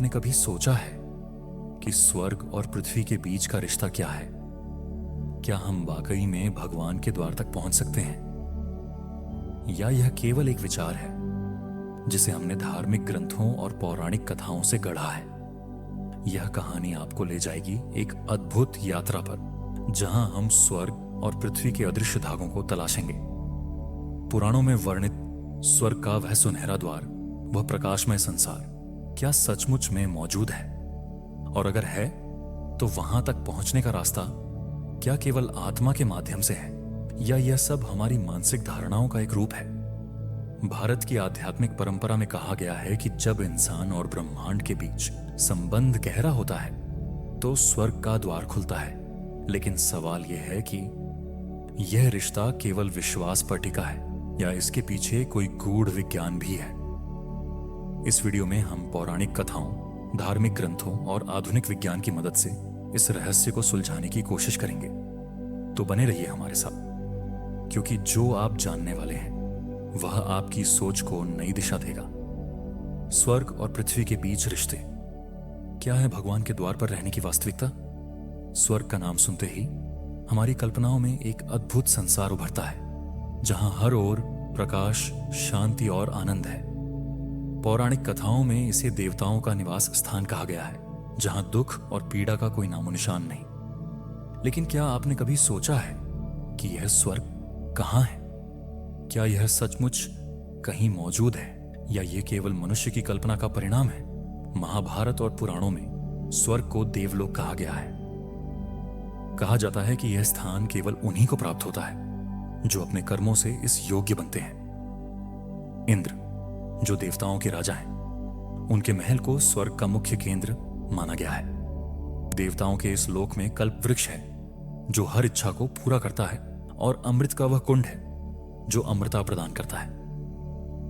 आपने कभी सोचा है कि स्वर्ग और पृथ्वी के बीच का रिश्ता क्या है? क्या हम वाकई में भगवान के द्वार तक पहुंच सकते हैं, या यह केवल एक विचार है जिसे हमने धार्मिक ग्रंथों और पौराणिक कथाओं से गढ़ा है? यह कहानी आपको ले जाएगी एक अद्भुत यात्रा पर, जहां हम स्वर्ग और पृथ्वी के अदृश्य धागों को तलाशेंगे। पुराणों में वर्णित स्वर्ग का वह सुनहरा द्वार, वह प्रकाशमय संसार, क्या सचमुच में मौजूद है? और अगर है तो वहां तक पहुंचने का रास्ता क्या केवल आत्मा के माध्यम से है, या यह सब हमारी मानसिक धारणाओं का एक रूप है? भारत की आध्यात्मिक परंपरा में कहा गया है कि जब इंसान और ब्रह्मांड के बीच संबंध गहरा होता है तो स्वर्ग का द्वार खुलता है। लेकिन सवाल यह है कि यह रिश्ता केवल विश्वास पर टिका है, या इसके पीछे कोई गूढ़ विज्ञान भी है? इस वीडियो में हम पौराणिक कथाओं, धार्मिक ग्रंथों और आधुनिक विज्ञान की मदद से इस रहस्य को सुलझाने की कोशिश करेंगे। तो बने रहिए हमारे साथ, क्योंकि जो आप जानने वाले हैं वह आपकी सोच को नई दिशा देगा। स्वर्ग और पृथ्वी के बीच रिश्ते, क्या है भगवान के द्वार पर रहने की वास्तविकता? स्वर्ग का नाम सुनते ही हमारी कल्पनाओं में एक अद्भुत संसार उभरता है, जहां हर ओर प्रकाश, शांति और आनंद है। पौराणिक कथाओं में इसे देवताओं का निवास स्थान कहा गया है, जहां दुख और पीड़ा का कोई नामो निशान नहीं। लेकिन क्या आपने कभी सोचा है कि यह स्वर्ग कहां है? क्या यह सचमुच कहीं मौजूद है, या यह केवल मनुष्य की कल्पना का परिणाम है? महाभारत और पुराणों में स्वर्ग को देवलोक कहा गया है। कहा जाता है कि यह स्थान केवल उन्हीं को प्राप्त होता है जो अपने कर्मों से इस योग्य बनते हैं। इंद्र, जो देवताओं के राजा हैं, उनके महल को स्वर्ग का मुख्य केंद्र माना गया है। देवताओं के इस लोक में कल्प वृक्ष है जो हर इच्छा को पूरा करता है, और अमृत का वह कुंड है जो अमृता प्रदान करता है।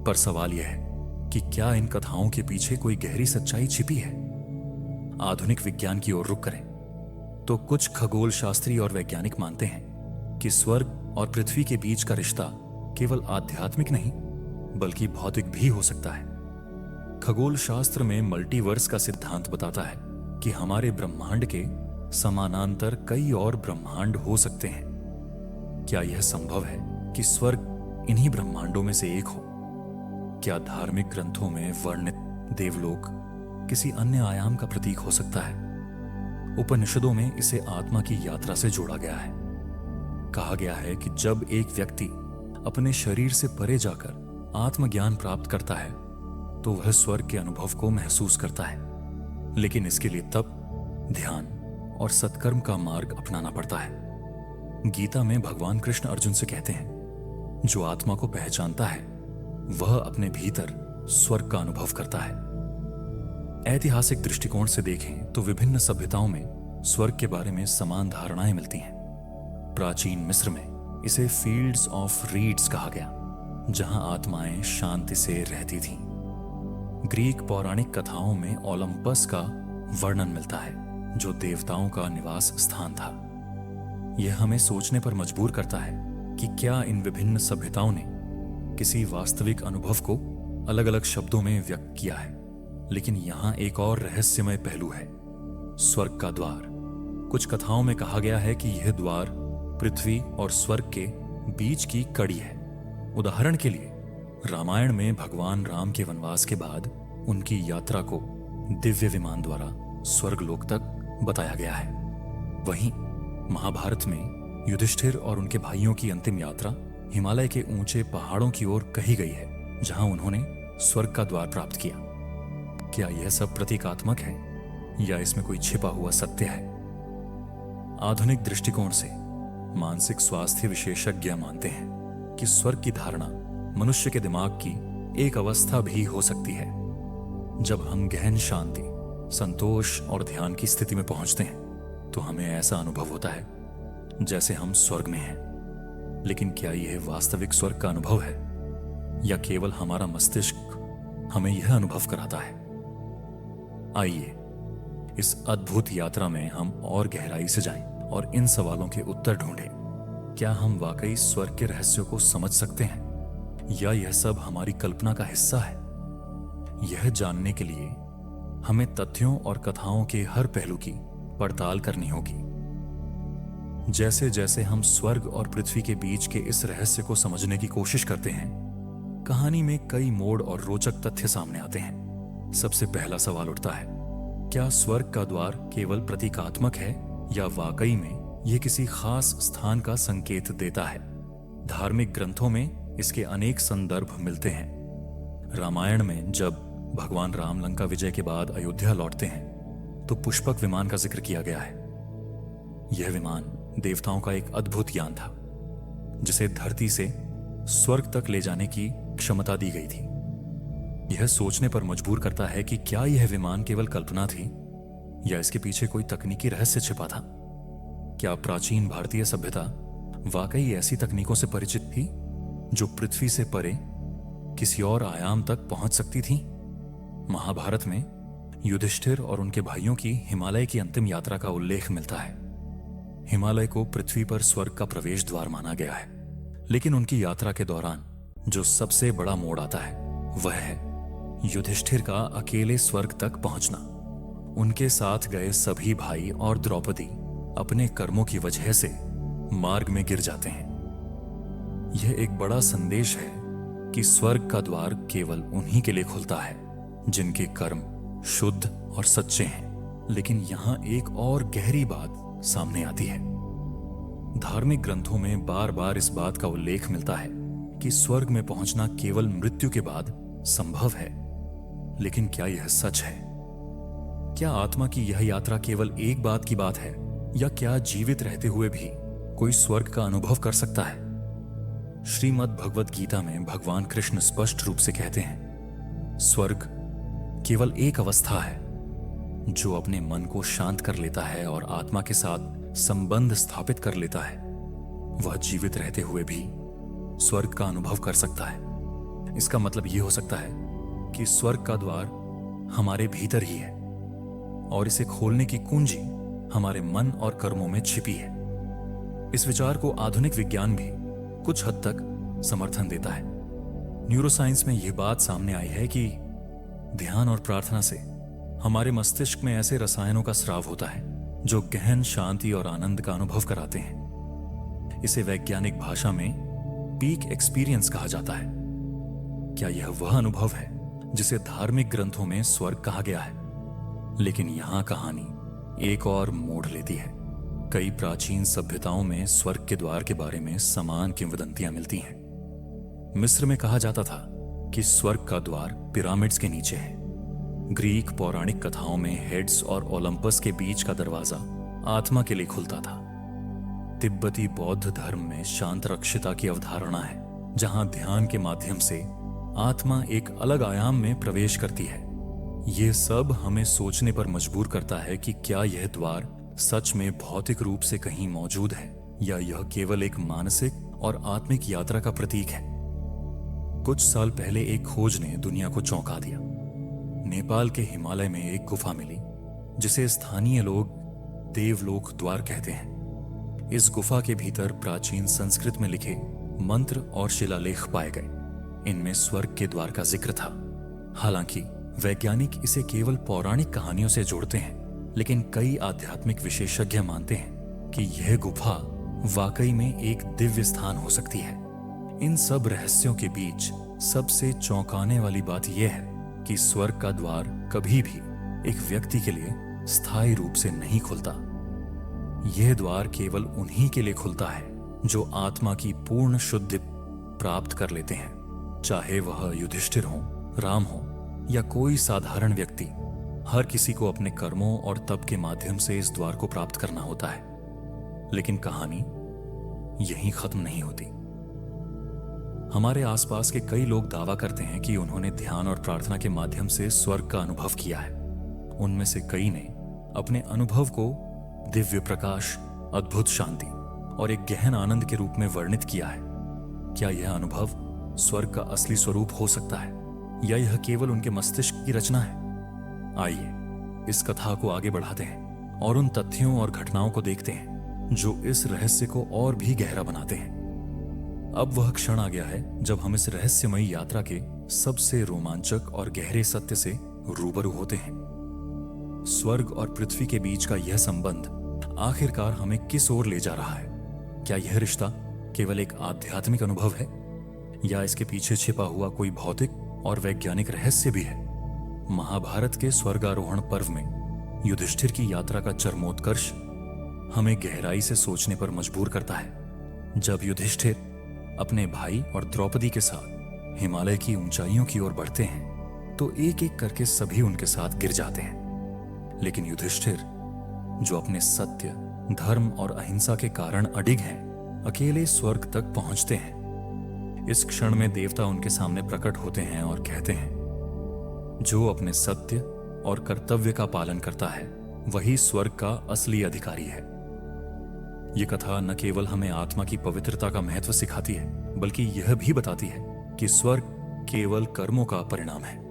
पर सवाल यह है कि क्या इन कथाओं के पीछे कोई गहरी सच्चाई छिपी है? आधुनिक विज्ञान की ओर रुख करें तो कुछ खगोल शास्त्री और वैज्ञानिक मानते हैं कि स्वर्ग और पृथ्वी के बीच का रिश्ता केवल आध्यात्मिक नहीं बल्कि भौतिक भी हो सकता है। खगोल शास्त्र में मल्टीवर्स का सिद्धांत बताता है कि हमारे ब्रह्मांड के समानांतर कई और ब्रह्मांड हो सकते हैं। क्या यह संभव है कि स्वर्ग इन्हीं ब्रह्मांडों में से एक हो? क्या धार्मिक ग्रंथों में वर्णित देवलोक किसी अन्य आयाम का प्रतीक हो सकता है? उपनिषदों में इसे आत्मा की यात्रा से जोड़ा गया है। कहा गया है कि जब एक व्यक्ति अपने शरीर से परे जाकर आत्मज्ञान प्राप्त करता है तो वह स्वर्ग के अनुभव को महसूस करता है। लेकिन इसके लिए तप, ध्यान और सत्कर्म का मार्ग अपनाना पड़ता है। गीता में भगवान कृष्ण अर्जुन से कहते हैं, जो आत्मा को पहचानता है वह अपने भीतर स्वर्ग का अनुभव करता है। ऐतिहासिक दृष्टिकोण से देखें तो विभिन्न सभ्यताओं में स्वर्ग के बारे में समान धारणाएं मिलती हैं। प्राचीन मिस्र में इसे फील्ड्स ऑफ रीड्स कहा गया, जहां आत्माएं शांति से रहती थीं। ग्रीक पौराणिक कथाओं में ओलंपस का वर्णन मिलता है, जो देवताओं का निवास स्थान था। यह हमें सोचने पर मजबूर करता है कि क्या इन विभिन्न सभ्यताओं ने किसी वास्तविक अनुभव को अलग अलग शब्दों में व्यक्त किया है। लेकिन यहां एक और रहस्यमय पहलू है, स्वर्ग का द्वार। कुछ कथाओं में कहा गया है कि यह द्वार पृथ्वी और स्वर्ग के बीच की कड़ी है। उदाहरण के लिए रामायण में भगवान राम के वनवास के बाद उनकी यात्रा को दिव्य विमान द्वारा स्वर्गलोक तक बताया गया है। वहीं महाभारत में युधिष्ठिर और उनके भाइयों की अंतिम यात्रा हिमालय के ऊंचे पहाड़ों की ओर कही गई है, जहां उन्होंने स्वर्ग का द्वार प्राप्त किया। क्या यह सब प्रतीकात्मक है, या इसमें कोई छिपा हुआ सत्य है? आधुनिक दृष्टिकोण से मानसिक स्वास्थ्य विशेषज्ञ मानते हैं कि स्वर्ग की धारणा मनुष्य के दिमाग की एक अवस्था भी हो सकती है। जब हम गहन शांति, संतोष और ध्यान की स्थिति में पहुंचते हैं तो हमें ऐसा अनुभव होता है जैसे हम स्वर्ग में हैं। लेकिन क्या यह वास्तविक स्वर्ग का अनुभव है, या केवल हमारा मस्तिष्क हमें यह अनुभव कराता है? आइए इस अद्भुत यात्रा में हम और गहराई से जाएं और इन सवालों के उत्तर ढूंढें। क्या हम वाकई स्वर्ग के रहस्यों को समझ सकते हैं, या यह सब हमारी कल्पना का हिस्सा है? यह जानने के लिए हमें तथ्यों और कथाओं के हर पहलू की पड़ताल करनी होगी। जैसे जैसे हम स्वर्ग और पृथ्वी के बीच के इस रहस्य को समझने की कोशिश करते हैं, कहानी में कई मोड़ और रोचक तथ्य सामने आते हैं। सबसे पहला सवाल उठता है, क्या स्वर्ग का द्वार केवल प्रतीकात्मक है या वाकई में यह किसी खास स्थान का संकेत देता है? धार्मिक ग्रंथों में इसके अनेक संदर्भ मिलते हैं। रामायण में जब भगवान राम लंका विजय के बाद अयोध्या लौटते हैं तो पुष्पक विमान का जिक्र किया गया है। यह विमान देवताओं का एक अद्भुत यान था जिसे धरती से स्वर्ग तक ले जाने की क्षमता दी गई थी। यह सोचने पर मजबूर करता है कि क्या यह विमान केवल कल्पना थी या इसके पीछे कोई तकनीकी रहस्य छिपा था। क्या प्राचीन भारतीय सभ्यता वाकई ऐसी तकनीकों से परिचित थी जो पृथ्वी से परे किसी और आयाम तक पहुंच सकती थी? महाभारत में युधिष्ठिर और उनके भाइयों की हिमालय की अंतिम यात्रा का उल्लेख मिलता है। हिमालय को पृथ्वी पर स्वर्ग का प्रवेश द्वार माना गया है, लेकिन उनकी यात्रा के दौरान जो सबसे बड़ा मोड़ आता है वह है युधिष्ठिर का अकेले स्वर्ग तक पहुंचना। उनके साथ गए सभी भाई और द्रौपदी अपने कर्मों की वजह से मार्ग में गिर जाते हैं। यह एक बड़ा संदेश है कि स्वर्ग का द्वार केवल उन्हीं के लिए खुलता है जिनके कर्म शुद्ध और सच्चे हैं। लेकिन यहां एक और गहरी बात सामने आती है। धार्मिक ग्रंथों में बार बार इस बात का उल्लेख मिलता है कि स्वर्ग में पहुंचना केवल मृत्यु के बाद संभव है। लेकिन क्या यह सच है? क्या आत्मा की यह यात्रा केवल एक बात की बात है या क्या जीवित रहते हुए भी कोई स्वर्ग का अनुभव कर सकता है? श्रीमद् भगवद गीता में भगवान कृष्ण स्पष्ट रूप से कहते हैं, स्वर्ग केवल एक अवस्था है जो अपने मन को शांत कर लेता है और आत्मा के साथ संबंध स्थापित कर लेता है। वह जीवित रहते हुए भी स्वर्ग का अनुभव कर सकता है। इसका मतलब यह हो सकता है कि स्वर्ग का द्वार हमारे भीतर ही है और इसे खोलने की कुंजी हमारे मन और कर्मों में छिपी है। इस विचार को आधुनिक विज्ञान भी कुछ हद तक समर्थन देता है। न्यूरोसाइंस में यह बात सामने आई है कि ध्यान और प्रार्थना से हमारे मस्तिष्क में ऐसे रसायनों का स्राव होता है जो गहन शांति और आनंद का अनुभव कराते हैं। इसे वैज्ञानिक भाषा में पीक एक्सपीरियंस कहा जाता है। क्या यह वह अनुभव है जिसे धार्मिक ग्रंथों में स्वर्ग कहा गया है? लेकिन यहां कहानी एक और मोड़ लेती है। कई प्राचीन सभ्यताओं में स्वर्ग के द्वार के बारे में समान किंवदंतियां मिलती हैं। मिस्र में कहा जाता था कि स्वर्ग का द्वार पिरामिड्स के नीचे है। ग्रीक पौराणिक कथाओं में हेड्स और ओलंपस के बीच का दरवाजा आत्मा के लिए खुलता था। तिब्बती बौद्ध धर्म में शांत रक्षिता की अवधारणा है, जहां ध्यान के माध्यम से आत्मा एक अलग आयाम में प्रवेश करती है। यह सब हमें सोचने पर मजबूर करता है कि क्या यह द्वार सच में भौतिक रूप से कहीं मौजूद है या यह केवल एक मानसिक और आत्मिक यात्रा का प्रतीक है। कुछ साल पहले एक खोज ने दुनिया को चौंका दिया। नेपाल के हिमालय में एक गुफा मिली जिसे स्थानीय लोग देवलोक द्वार कहते हैं। इस गुफा के भीतर प्राचीन संस्कृत में लिखे मंत्र और शिलालेख पाए गए। इनमें स्वर्ग के द्वार का जिक्र था। हालांकि वैज्ञानिक इसे केवल पौराणिक कहानियों से जोड़ते हैं, लेकिन कई आध्यात्मिक विशेषज्ञ मानते हैं कि यह गुफा वाकई में एक दिव्य स्थान हो सकती है। इन सब रहस्यों के बीच सबसे चौंकाने वाली बात यह है कि स्वर्ग का द्वार कभी भी एक व्यक्ति के लिए स्थायी रूप से नहीं खुलता। यह द्वार केवल उन्हीं के लिए खुलता है जो आत्मा की पूर्ण शुद्धि प्राप्त कर लेते हैं, चाहे वह युधिष्ठिर हो, राम हो या कोई साधारण व्यक्ति। हर किसी को अपने कर्मों और तप के माध्यम से इस द्वार को प्राप्त करना होता है। लेकिन कहानी यहीं खत्म नहीं होती। हमारे आसपास के कई लोग दावा करते हैं कि उन्होंने ध्यान और प्रार्थना के माध्यम से स्वर्ग का अनुभव किया है। उनमें से कई ने अपने अनुभव को दिव्य प्रकाश, अद्भुत शांति और एक गहन आनंद के रूप में वर्णित किया है। क्या यह अनुभव स्वर्ग का असली स्वरूप हो सकता है या यह केवल उनके मस्तिष्क की रचना है? आइए इस कथा को आगे बढ़ाते हैं और उन तथ्यों और घटनाओं को देखते हैं जो इस रहस्य को और भी गहरा बनाते हैं। अब वह क्षण आ गया है जब हम इस रहस्यमयी यात्रा के सबसे रोमांचक और गहरे सत्य से रूबरू होते हैं। स्वर्ग और पृथ्वी के बीच का यह संबंध आखिरकार हमें किस ओर ले जा रहा है? क्या यह रिश्ता केवल एक आध्यात्मिक अनुभव है या इसके पीछे छिपा हुआ कोई भौतिक और वैज्ञानिक रहस्य भी है? महाभारत के स्वर्गारोहण पर्व में युधिष्ठिर की यात्रा का चरमोत्कर्ष हमें गहराई से सोचने पर मजबूर करता है। जब युधिष्ठिर अपने भाई और द्रौपदी के साथ हिमालय की ऊंचाइयों की ओर बढ़ते हैं तो एक एक करके सभी उनके साथ गिर जाते हैं। लेकिन युधिष्ठिर, जो अपने सत्य, धर्म और अहिंसा के कारण अडिग हैं, अकेले स्वर्ग तक पहुंचते हैं। इस क्षण में देवता उनके सामने प्रकट होते हैं और कहते हैं, जो अपने सत्य और कर्तव्य का पालन करता है वही स्वर्ग का असली अधिकारी है। यह कथा न केवल हमें आत्मा की पवित्रता का महत्व सिखाती है, बल्कि यह भी बताती है कि स्वर्ग केवल कर्मों का परिणाम है।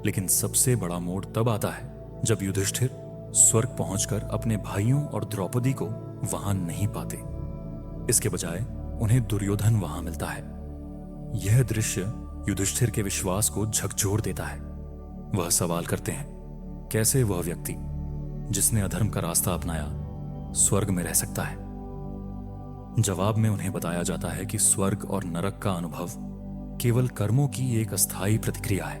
लेकिन सबसे बड़ा मोड़ तब आता है जब युधिष्ठिर स्वर्ग पहुंचकर अपने भाइयों और द्रौपदी को वहां नहीं पाते। इसके बजाय उन्हें दुर्योधन वहां मिलता है। यह दृश्य युधिष्ठिर के विश्वास को झकझोर देता है। वह सवाल करते हैं, कैसे वह व्यक्ति जिसने अधर्म का रास्ता अपनाया स्वर्ग में रह सकता है? जवाब में उन्हें बताया जाता है कि स्वर्ग और नरक का अनुभव केवल कर्मों की एक अस्थायी प्रतिक्रिया है।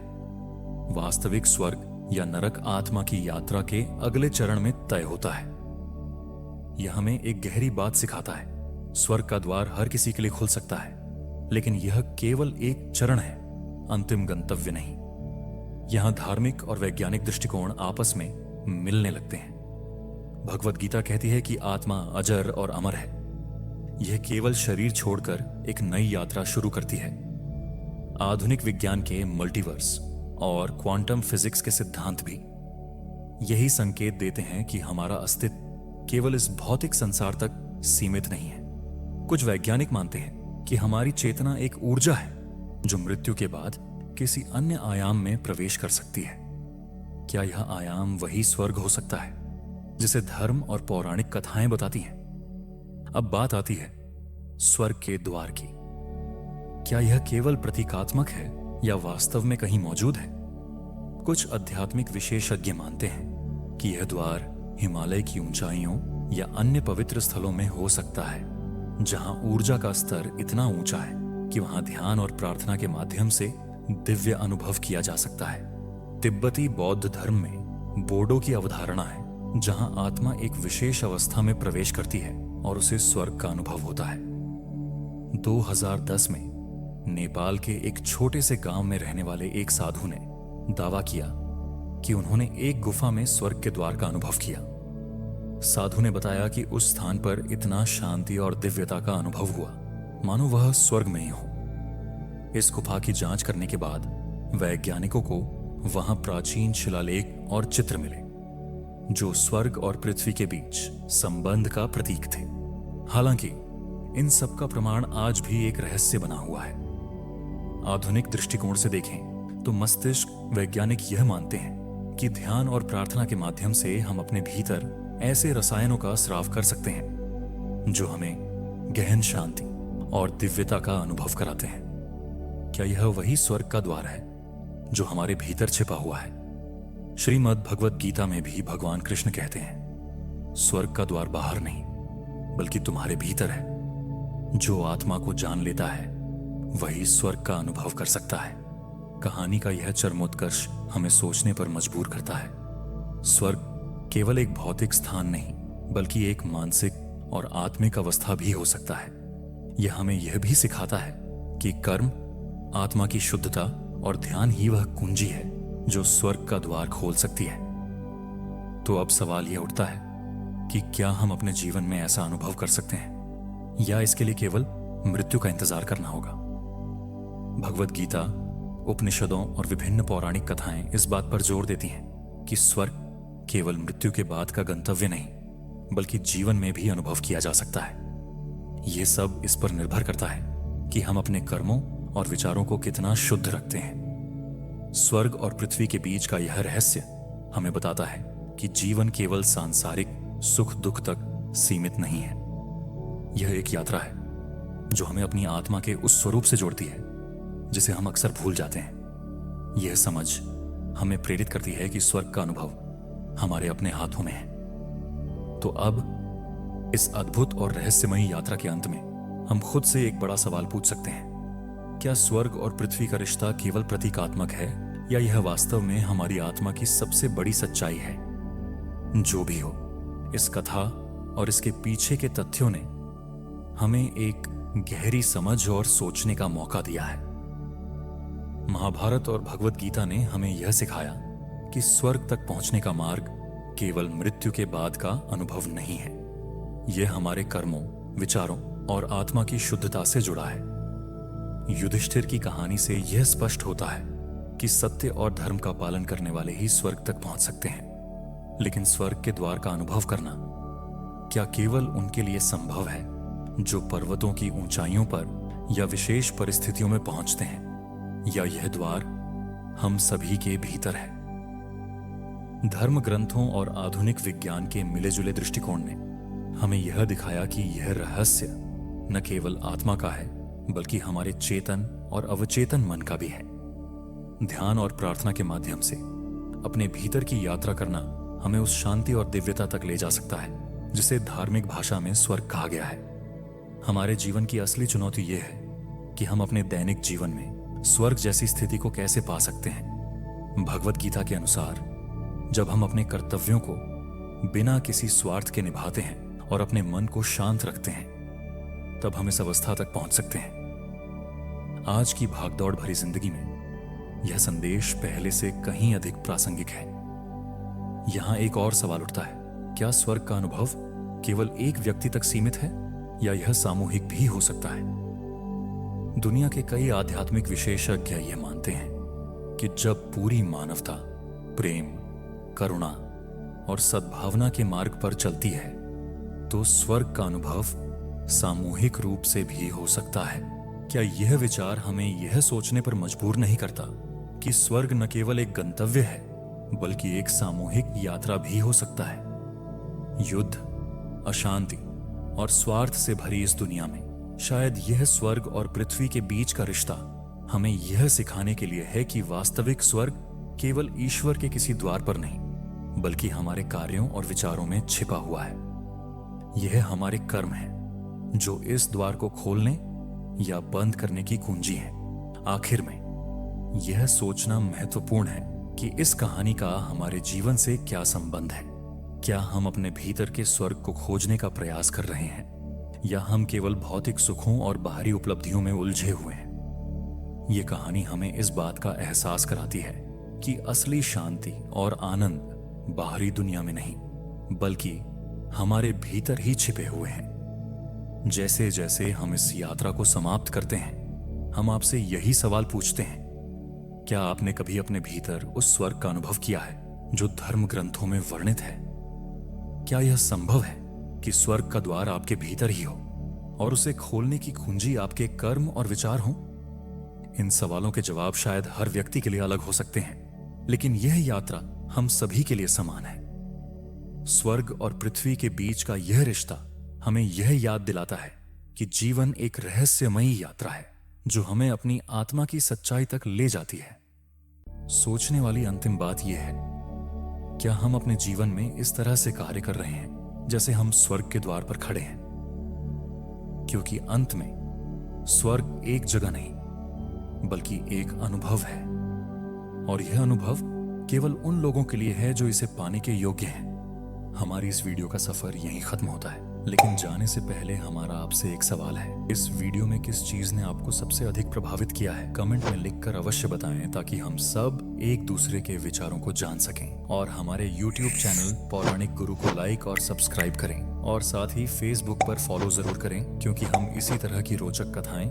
वास्तविक स्वर्ग या नरक आत्मा की यात्रा के अगले चरण में तय होता है। यह हमें एक गहरी बात सिखाता है। स्वर्ग का द्वार हर किसी के लिए खुल सकता है, लेकिन यह केवल एक चरण है, अंतिम गंतव्य नहीं। यहां धार्मिक और वैज्ञानिक दृष्टिकोण आपस में मिलने लगते हैं। भगवत गीता कहती है कि आत्मा अजर और अमर है। यह केवल शरीर छोड़कर एक नई यात्रा शुरू करती है। आधुनिक विज्ञान के मल्टीवर्स और क्वांटम फिजिक्स के सिद्धांत भी यही संकेत देते हैं कि हमारा अस्तित्व केवल इस भौतिक संसार तक सीमित नहीं है। कुछ वैज्ञानिक मानते हैं कि हमारी चेतना एक ऊर्जा है जो मृत्यु के बाद किसी अन्य आयाम में प्रवेश कर सकती है। क्या यह आयाम वही स्वर्ग हो सकता है जिसे धर्म और पौराणिक कथाएं बताती हैं? अब बात आती है स्वर्ग के द्वार की। क्या यह केवल प्रतीकात्मक है या वास्तव में कहीं मौजूद है? कुछ आध्यात्मिक विशेषज्ञ मानते हैं कि यह द्वार हिमालय की ऊंचाइयों या अन्य पवित्र स्थलों में हो सकता है, जहां ऊर्जा का स्तर इतना ऊंचा है कि वहां ध्यान और प्रार्थना के माध्यम से दिव्य अनुभव किया जा सकता है। तिब्बती बौद्ध धर्म में बोडो की अवधारणा है, जहां आत्मा एक विशेष अवस्था में प्रवेश करती है और उसे स्वर्ग का अनुभव होता है। 2010 में नेपाल के एक छोटे से गांव में रहने वाले एक साधु ने दावा किया कि उन्होंने एक गुफा में स्वर्ग के द्वार का अनुभव किया। साधु ने बताया कि उस स्थान पर इतना शांति और दिव्यता का अनुभव हुआ मानो वह स्वर्ग में ही हो। इस गुफा की जांच करने के बाद वैज्ञानिकों को वहां प्राचीन शिलालेख और चित्र मिले जो स्वर्ग और पृथ्वी के बीच संबंध का प्रतीक थे। हालांकि इन सब का प्रमाण आज भी एक रहस्य बना हुआ है। आधुनिक दृष्टिकोण से देखें तो मस्तिष्क वैज्ञानिक यह मानते हैं कि ध्यान और प्रार्थना के माध्यम से हम अपने भीतर ऐसे रसायनों का स्राव कर सकते हैं जो हमें गहन शांति और दिव्यता का अनुभव कराते हैं। क्या यह वही स्वर्ग का द्वार है जो हमारे भीतर छिपा हुआ है? श्रीमद् भगवत गीता में भी भगवान कृष्ण कहते हैं, स्वर्ग का द्वार बाहर नहीं बल्कि तुम्हारे भीतर है। जो आत्मा को जान लेता है वही स्वर्ग का अनुभव कर सकता है। कहानी का यह चरमोत्कर्ष हमें सोचने पर मजबूर करता है। स्वर्ग केवल एक भौतिक स्थान नहीं बल्कि एक मानसिक और आत्मिक अवस्था भी हो सकता है। यह हमें यह भी सिखाता है कि कर्म, आत्मा की शुद्धता और ध्यान ही वह कुंजी है जो स्वर्ग का द्वार खोल सकती है। तो अब सवाल यह उठता है कि क्या हम अपने जीवन में ऐसा अनुभव कर सकते हैं या इसके लिए केवल मृत्यु का इंतजार करना होगा? भगवत गीता, उपनिषदों और विभिन्न पौराणिक कथाएं इस बात पर जोर देती हैं कि स्वर्ग केवल मृत्यु के बाद का गंतव्य नहीं बल्कि जीवन में भी अनुभव किया जा सकता है। यह सब इस पर निर्भर करता है कि हम अपने कर्मों और विचारों को कितना शुद्ध रखते हैं। स्वर्ग और पृथ्वी के बीच का यह रहस्य हमें बताता है कि जीवन केवल सांसारिक सुख दुख तक सीमित नहीं है। यह एक यात्रा है जो हमें अपनी आत्मा के उस स्वरूप से जोड़ती है जिसे हम अक्सर भूल जाते हैं। यह समझ हमें प्रेरित करती है कि स्वर्ग का अनुभव हमारे अपने हाथों में है। तो अब इस अद्भुत और रहस्यमयी यात्रा के अंत में हम खुद से एक बड़ा सवाल पूछ सकते हैं। क्या स्वर्ग और पृथ्वी का रिश्ता केवल प्रतीकात्मक है, या यह वास्तव में हमारी आत्मा की सबसे बड़ी सच्चाई है? जो भी हो, इस कथा और इसके पीछे के तथ्यों ने हमें एक गहरी समझ और सोचने का मौका दिया है। महाभारत और भगवत गीता ने हमें यह सिखाया कि स्वर्ग तक पहुंचने का मार्ग केवल मृत्यु के बाद का अनुभव नहीं है। यह हमारे कर्मों, विचारों और आत्मा की शुद्धता से जुड़ा है। युधिष्ठिर की कहानी से यह स्पष्ट होता है कि सत्य और धर्म का पालन करने वाले ही स्वर्ग तक पहुंच सकते हैं। लेकिन स्वर्ग के द्वार का अनुभव करना क्या केवल उनके लिए संभव है जो पर्वतों की ऊंचाइयों पर या विशेष परिस्थितियों में पहुंचते हैं, या यह द्वार हम सभी के भीतर है? धर्म ग्रंथों और आधुनिक विज्ञान के मिले-जुले दृष्टिकोण ने हमें यह दिखाया कि यह रहस्य न केवल आत्मा का है, बल्कि हमारे चेतन और अवचेतन मन का भी है। ध्यान और प्रार्थना के माध्यम से अपने भीतर की यात्रा करना हमें उस शांति और दिव्यता तक ले जा सकता है जिसे धार्मिक भाषा में स्वर्ग कहा गया है। हमारे जीवन की असली चुनौती यह है कि हम अपने दैनिक जीवन में स्वर्ग जैसी स्थिति को कैसे पा सकते हैं। भगवत गीता के अनुसार जब हम अपने कर्तव्यों को बिना किसी स्वार्थ के निभाते हैं और अपने मन को शांत रखते हैं, तब हम इस अवस्था तक पहुंच सकते हैं। आज की भागदौड़ भरी जिंदगी में यह संदेश पहले से कहीं अधिक प्रासंगिक है। यहां एक और सवाल उठता है, क्या स्वर्ग का अनुभव केवल एक व्यक्ति तक सीमित है, या यह सामूहिक भी हो सकता है? दुनिया के कई आध्यात्मिक विशेषज्ञ यह मानते हैं कि जब पूरी मानवता प्रेम, करुणा और सद्भावना के मार्ग पर चलती है, तो स्वर्ग का अनुभव सामूहिक रूप से भी हो सकता है। क्या यह विचार हमें यह सोचने पर मजबूर नहीं करता कि स्वर्ग न केवल एक गंतव्य है, बल्कि एक सामूहिक यात्रा भी हो सकता है? युद्ध, अशांति और स्वार्थ से भरी इस दुनिया में शायद यह स्वर्ग और पृथ्वी के बीच का रिश्ता हमें यह सिखाने के लिए है कि वास्तविक स्वर्ग केवल ईश्वर के किसी द्वार पर नहीं, बल्कि हमारे कार्यों और विचारों में छिपा हुआ है। यह हमारे कर्म है जो इस द्वार को खोलने या बंद करने की कुंजी है। आखिर में यह सोचना महत्वपूर्ण है कि इस कहानी का हमारे जीवन से क्या संबंध है। क्या हम अपने भीतर के स्वर्ग को खोजने का प्रयास कर रहे हैं, या हम केवल भौतिक सुखों और बाहरी उपलब्धियों में उलझे हुए हैं? यह कहानी हमें इस बात का एहसास कराती है कि असली शांति और आनंद बाहरी दुनिया में नहीं, बल्कि हमारे भीतर ही छिपे हुए हैं। जैसे जैसे हम इस यात्रा को समाप्त करते हैं, हम आपसे यही सवाल पूछते हैं, क्या आपने कभी अपने भीतर उस स्वर्ग का अनुभव किया है जो धर्म ग्रंथों में वर्णित है? क्या यह संभव है कि स्वर्ग का द्वार आपके भीतर ही हो और उसे खोलने की कुंजी आपके कर्म और विचार हों? इन सवालों के जवाब शायद हर व्यक्ति के लिए अलग हो सकते हैं, लेकिन यह यात्रा हम सभी के लिए समान है। स्वर्ग और पृथ्वी के बीच का यह रिश्ता हमें यह याद दिलाता है कि जीवन एक रहस्यमयी यात्रा है जो हमें अपनी आत्मा की सच्चाई तक ले जाती है। सोचने वाली अंतिम बात यह है, क्या हम अपने जीवन में इस तरह से कार्य कर रहे हैं जैसे हम स्वर्ग के द्वार पर खड़े हैं? क्योंकि अंत में स्वर्ग एक जगह नहीं, बल्कि एक अनुभव है, और यह अनुभव केवल उन लोगों के लिए है जो इसे पाने के योग्य हैं। हमारी इस वीडियो का सफर यहीं खत्म होता है, लेकिन जाने से पहले हमारा आपसे एक सवाल है। इस वीडियो में किस चीज ने आपको सबसे अधिक प्रभावित किया है? कमेंट में लिखकर अवश्य बताएं, ताकि हम सब एक दूसरे के विचारों को जान सकें। और हमारे YouTube चैनल पौराणिक गुरु को लाइक और सब्सक्राइब करें, और साथ ही Facebook पर फॉलो जरूर करें, क्योंकि हम इसी तरह की रोचक कथाएं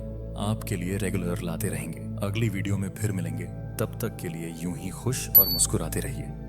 आपके लिए रेगुलर लाते रहेंगे। अगली वीडियो में फिर मिलेंगे, तब तक के लिए यूं ही खुश और मुस्कुराते रहिए।